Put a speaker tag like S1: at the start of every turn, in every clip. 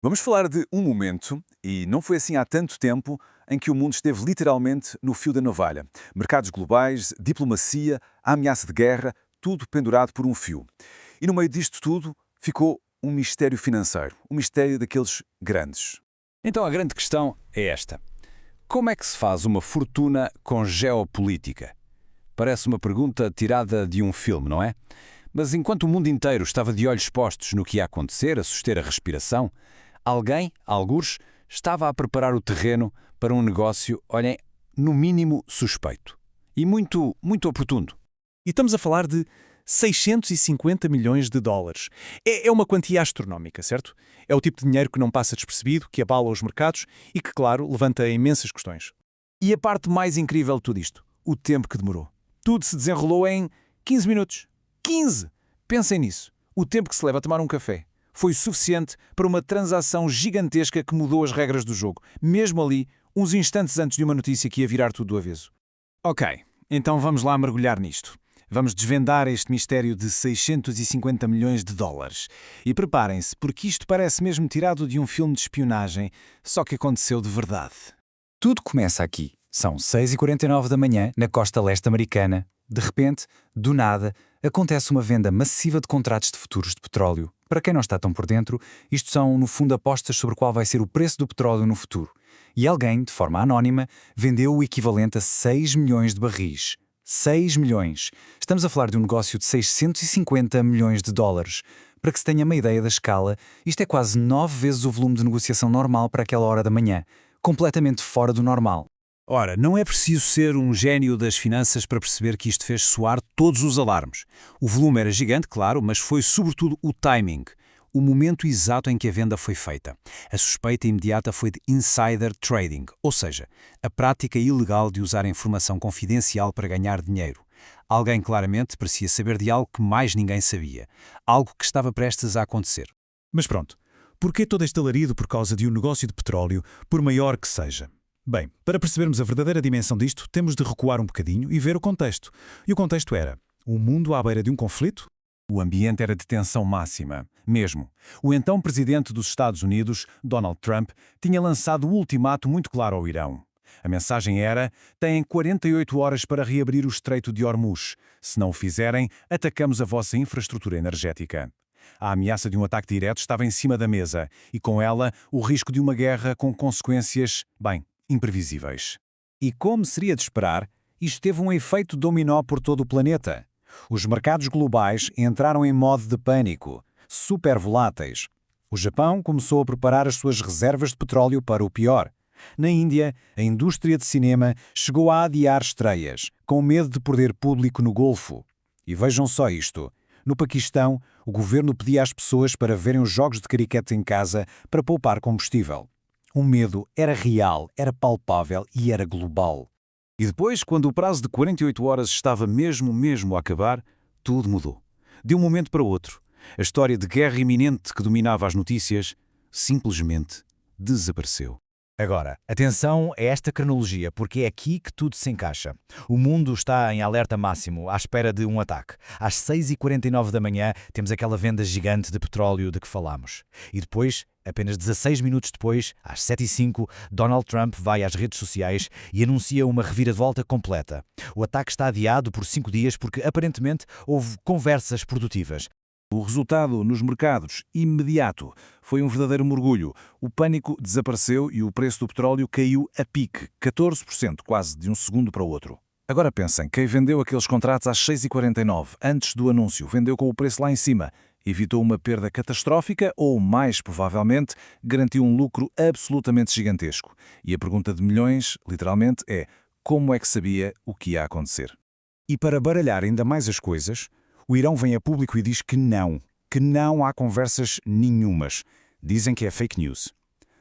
S1: Vamos falar de um momento, e não foi assim há tanto tempo, em que o mundo esteve literalmente no fio da navalha. Mercados globais, diplomacia, a ameaça de guerra, tudo pendurado por um fio. E no meio disto tudo ficou um mistério financeiro, um mistério daqueles grandes.
S2: Então a grande questão é esta. Como é que se faz uma fortuna com geopolítica? Parece uma pergunta tirada de um filme, não é? Mas enquanto o mundo inteiro estava de olhos postos no que ia acontecer, a suster a respiração, alguém, algures, estava a preparar o terreno para um negócio, olhem, no mínimo suspeito. E muito oportuno.
S3: E estamos a falar de 650 milhões de dólares. É uma quantia astronómica, certo? É o tipo de dinheiro que não passa despercebido, que abala os mercados e que, claro, levanta imensas questões.
S2: E a parte mais incrível de tudo isto, o tempo que demorou. Tudo se desenrolou em 15 minutos. 15! Pensem nisso. O tempo que se leva a tomar um café foi suficiente para uma transação gigantesca que mudou as regras do jogo, mesmo ali, uns instantes antes de uma notícia que ia virar tudo do avesso.
S3: Ok, então vamos lá mergulhar nisto. Vamos desvendar este mistério de 650 milhões de dólares. E preparem-se, porque isto parece mesmo tirado de um filme de espionagem, só que aconteceu de verdade.
S4: Tudo começa aqui. São 6h49 da manhã, na costa leste americana. De repente, do nada, acontece uma venda massiva de contratos de futuros de petróleo. Para quem não está tão por dentro, isto são, no fundo, apostas sobre qual vai ser o preço do petróleo no futuro. E alguém, de forma anónima, vendeu o equivalente a 6 milhões de barris. 6 milhões. Estamos a falar de um negócio de 650 milhões de dólares. Para que se tenha uma ideia da escala, isto é quase 9 vezes o volume de negociação normal para aquela hora da manhã. Completamente fora do normal.
S2: Ora, não é preciso ser um gênio das finanças para perceber que isto fez soar todos os alarmes. O volume era gigante, claro, mas foi sobretudo o timing, o momento exato em que a venda foi feita. A suspeita imediata foi de insider trading, ou seja, a prática ilegal de usar informação confidencial para ganhar dinheiro. Alguém claramente parecia saber de algo que mais ninguém sabia, algo que estava prestes a acontecer.
S3: Mas pronto, porquê todo este alarido por causa de um negócio de petróleo, por maior que seja? Bem, para percebermos a verdadeira dimensão disto, temos de recuar um bocadinho e ver o contexto. E o contexto era um mundo à beira de um conflito?
S1: O ambiente era de tensão máxima, mesmo. O então presidente dos Estados Unidos, Donald Trump, tinha lançado um ultimato muito claro ao Irão. A mensagem era: têm 48 horas para reabrir o Estreito de Hormuz. Se não o fizerem, atacamos a vossa infraestrutura energética. A ameaça de um ataque direto estava em cima da mesa e, com ela, o risco de uma guerra com consequências, imprevisíveis.
S2: E como seria de esperar, isto teve um efeito dominó por todo o planeta. Os mercados globais entraram em modo de pânico, super voláteis. O Japão começou a preparar as suas reservas de petróleo para o pior. Na Índia, a indústria de cinema chegou a adiar estreias, com medo de perder público no Golfo. E vejam só isto. No Paquistão, o governo pedia às pessoas para verem os jogos de cricket em casa para poupar combustível. O medo era real, era palpável e era global.
S1: E depois, quando o prazo de 48 horas estava mesmo a acabar, tudo mudou. De um momento para o outro, a história de guerra iminente que dominava as notícias simplesmente desapareceu.
S5: Agora, atenção a esta cronologia, porque é aqui que tudo se encaixa. O mundo está em alerta máximo, à espera de um ataque. Às 6h49 da manhã, temos aquela venda gigante de petróleo de que falámos. E depois, apenas 16 minutos depois, às 7h05, Donald Trump vai às redes sociais e anuncia uma reviravolta completa. O ataque está adiado por 5 dias porque, aparentemente, houve conversas produtivas.
S1: O resultado nos mercados, imediato, foi um verdadeiro mergulho. O pânico desapareceu e o preço do petróleo caiu a pique, 14%, quase de um segundo para o outro. Agora pensem, quem vendeu aqueles contratos às 6h49, antes do anúncio, vendeu com o preço lá em cima, evitou uma perda catastrófica ou, mais provavelmente, garantiu um lucro absolutamente gigantesco. E a pergunta de milhões, literalmente, é: como é que sabia o que ia acontecer?
S3: E para baralhar ainda mais as coisas, o Irão vem a público e diz que não há conversas nenhumas. Dizem que é fake news.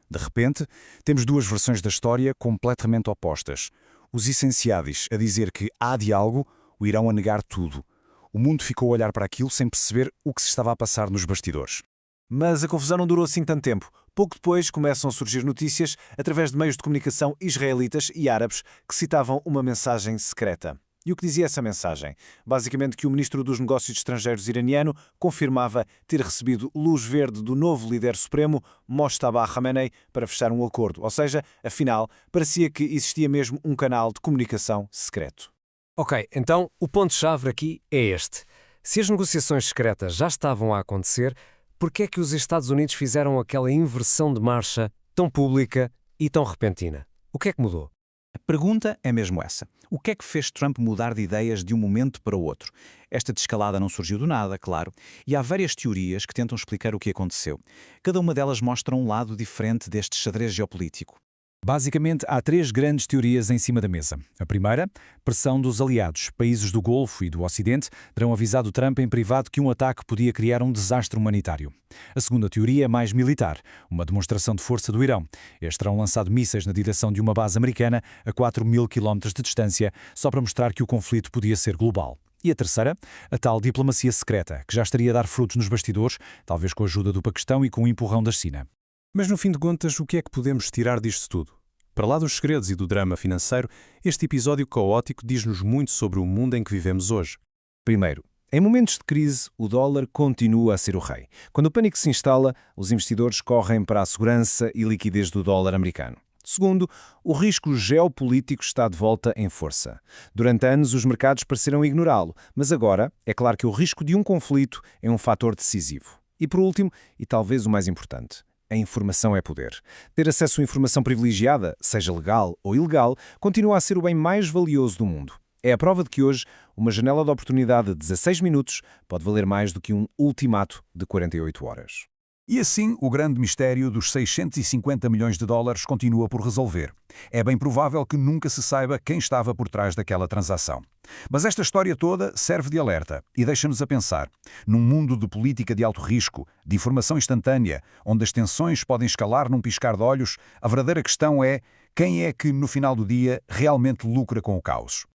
S3: De repente, temos duas versões da história completamente opostas. Os essenciados a dizer que há diálogo, o Irão a negar tudo. O mundo ficou a olhar para aquilo sem perceber o que se estava a passar nos bastidores.
S6: Mas a confusão não durou assim tanto tempo. Pouco depois começam a surgir notícias através de meios de comunicação israelitas e árabes que citavam uma mensagem secreta. E o que dizia essa mensagem? Basicamente que o ministro dos Negócios Estrangeiros iraniano confirmava ter recebido luz verde do novo líder supremo, Mojtaba Khamenei, para fechar um acordo. Ou seja, afinal, parecia que existia mesmo um canal de comunicação secreto.
S7: Ok, então o ponto-chave aqui é este. Se as negociações secretas já estavam a acontecer, por que é que os Estados Unidos fizeram aquela inversão de marcha tão pública e tão repentina? O que é que mudou?
S2: A pergunta é mesmo essa. O que é que fez Trump mudar de ideias de um momento para o outro? Esta descalada não surgiu do nada, claro, e há várias teorias que tentam explicar o que aconteceu. Cada uma delas mostra um lado diferente deste xadrez geopolítico.
S3: Basicamente, há 3 grandes teorias em cima da mesa. A primeira, pressão dos aliados. Países do Golfo e do Ocidente terão avisado Trump em privado que um ataque podia criar um desastre humanitário. A segunda teoria é mais militar, uma demonstração de força do Irão. Eles terão lançado mísseis na direção de uma base americana a 4.000 km de distância, só para mostrar que o conflito podia ser global. E a terceira, a tal diplomacia secreta, que já estaria a dar frutos nos bastidores, talvez com a ajuda do Paquistão e com o empurrão da China.
S8: Mas no fim de contas, o que é que podemos tirar disto tudo? Para lá dos segredos e do drama financeiro, este episódio caótico diz-nos muito sobre o mundo em que vivemos hoje.
S6: Primeiro, em momentos de crise, o dólar continua a ser o rei. Quando o pânico se instala, os investidores correm para a segurança e liquidez do dólar americano. Segundo, o risco geopolítico está de volta em força. Durante anos, os mercados pareceram ignorá-lo, mas agora é claro que o risco de um conflito é um fator decisivo. E por último, e talvez o mais importante, a informação é poder. Ter acesso a informação privilegiada, seja legal ou ilegal, continua a ser o bem mais valioso do mundo. É a prova de que hoje, uma janela de oportunidade de 16 minutos pode valer mais do que um ultimato de 48 horas.
S3: E assim, o grande mistério dos 650 milhões de dólares continua por resolver. É bem provável que nunca se saiba quem estava por trás daquela transação. Mas esta história toda serve de alerta e deixa-nos a pensar. Num mundo de política de alto risco, de informação instantânea, onde as tensões podem escalar num piscar de olhos, a verdadeira questão é quem é que, no final do dia, realmente lucra com o caos.